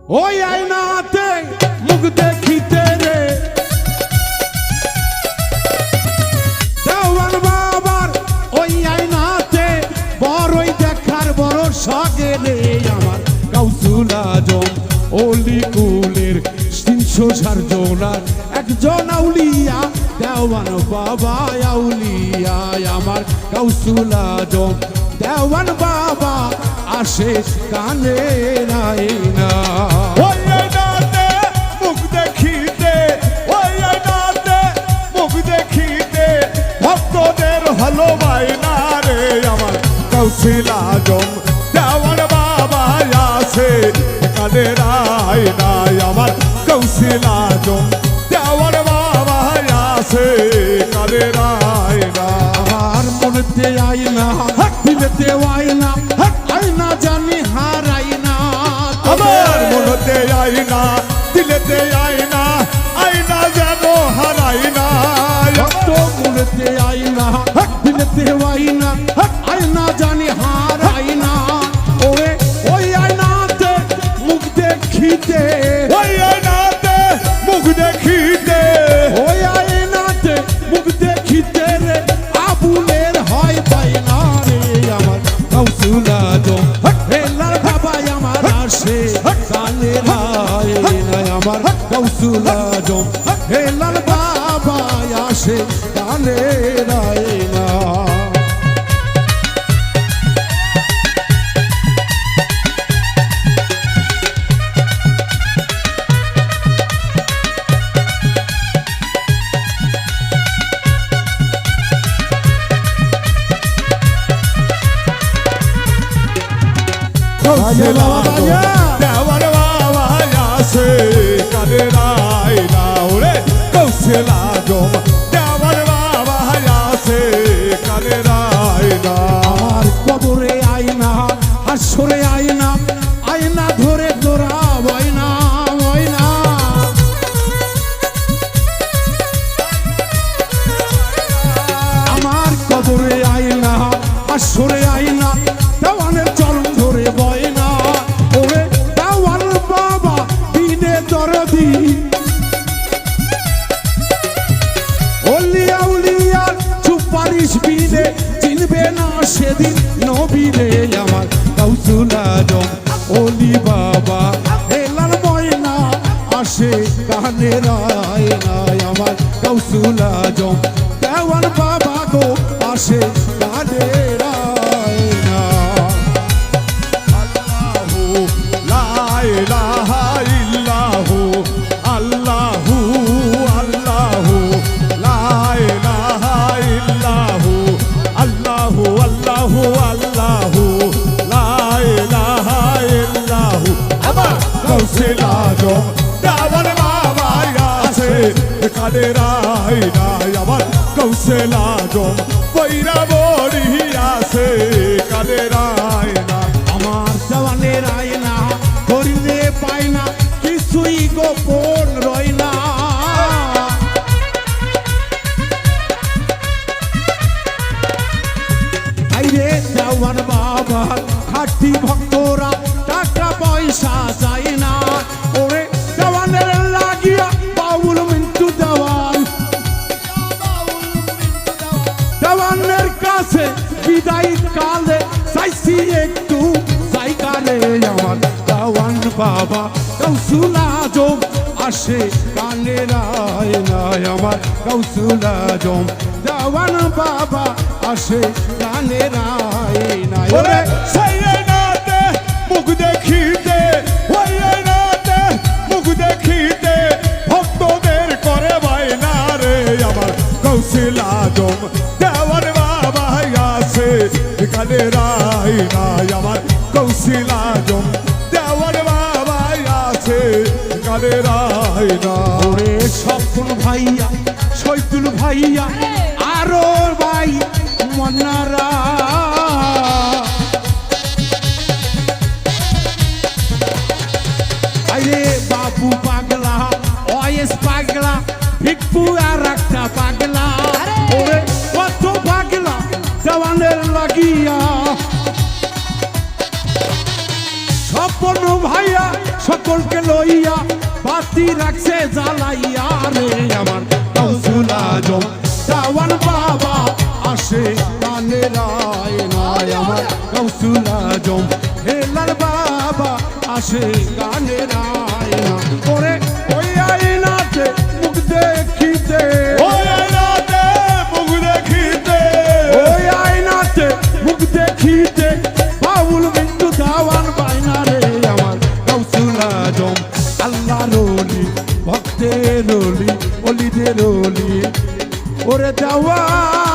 ওই আয়নাতে মুখ দেখিতে রে দেওয়ান বাবার ওই আয়নাতে বড়ই দেখার বড় শখে রে আমার গাউসুল আজম অলি কুলের 360 জনার একজন আউলিয়া দেওয়ান বাবা আউলিয়া আমার গাউসুল আজম দেওয়ান বাবা আসে কানে রাইনা ওই আয়নাতে মুখ দেখিতে ওই আয়নাতে মুখ দেখিতে ভক্তদের হলো বাইনা রে আমার গাউসুল আজম দেওয়ান বাবা আসে কানে রাইনা আমার গাউসুল আজম দেওয়ান বাবা আসে কানে রাইনা আমার মনেতে আইনা দিলেতে আইনা আইনা জানি হারাইনা আমার মনেতে আইনা দিলেতে আইনা আইনা যেন হারাইনা তো মনেতে আইনা দিলেতে আইনা আইনা জানি হারাইনা ওরে ওই আয়নাতে মুখ দেখিতে ওই আয়নাতে মুখ দেখিতে ওই আয়নাতে মুখ দেখিতে রে আবুলের হয় বাইনা রে আমার গাউসুল আজম হেলার বাবা আমার আসে কানে রাইনা আমার গাউসুল আজম হেলার বাবা আসে কানে রাইনা গাউসুল আজম দেওয়ান বাবা আসে কানে রাইনা ওরে গাউসুল আজম দেওয়ান বাবা আসে কানে রাইনা আমার কবরে আয়না হাসরে আয়না আয়না ধরে তোরা বয়না বয়না আমার কবরে আয়না হাসরে আয়না দেওয়ানের চরণ ধরে বয়না ওরে দেওয়ান বাবা দিনে দরদি অলিয়া উলিয়ার সুপারিশ বিনে চিনবে না সেদিন নবীরে আমার গাউসুল আজম অলি বাবা হেলার ময়না আসে কানে রায়না আমার গাউসুল আজম দেওয়ান বাবা গো আসে কানে রায়না আল্লাহু লা ইলাহা ইল্লাহু আল্লাহু আল্লাহু লা ইলাহা ইল্লাহু আল্লাহু আল্লাহু আল্লাহু লা ইলাহা ইল্লাহু আমার গাউসুল আজম দেওয়ান বাবা আসে কানে রাইনা আমার গাউসুল আজম বৈরা বড়ি আসে কানে রাইনা আমার দেওয়ানের আয়না ধরিলে পায় না কিছুই গোপন রয় না আইরে দেওয়ান বাবা খাটি ভক্তরা টাকা পয়সা চায় না ওরে দেওয়ানের লাগিয়া বাউল মিন্টু দেওয়ান দেওয়ানের কাছে বিদায় কালে চাইছি একটু জায়গারে আমার দেওয়ান বাবা গাউসুল আজম আসে কানে রায়না আমার গাউসুল আজম দেওয়ান বাবা আসে কানে রায়না ওরে সেই আয়নাতে মুখ দেখিতে ওই আয়নাতে মুখ দেখিতে ভক্তদের করে বাইনা রে আমার গাউসুল আজম দেওয়ান বাবা আসে কানে রাইনা আমার গাউসুল আজম দেওয়ান বাবা আসে কানে রাইনা ওরে স্বপ্ন ভাইয়া শৈতুল ভাইয়া আরো ভাই মনারা আরে বাবু পাগলা ওয়েস পাগলা ভিক্ষু আর একটা পাগলা ওরে কত পাগলা দেওয়ানের লাগিয়া স্বপ্ন ভাইয়া সকলকে লইয়া বাতি রাখছে জ্বালাইয়া রে আমার গাউসুল আজম দেওয়ান বাবা আসে গানের আয়নায় আমার গাউসুল আজম হেলার বাবা আসে গানের আয়না ওরে ওই আয়নাতে মুখ দেখিতে ওই আয়নাতে মুখ দেখিতে ওই আয়নাতে মুখ দেখিতে বাউল বিন্দু দেওয়ান বাইনা রে আমার গাউসুল আজম আল্লাহর ওলি ভক্তের ওলি অলিদের ওলি ওরে দেওয়ান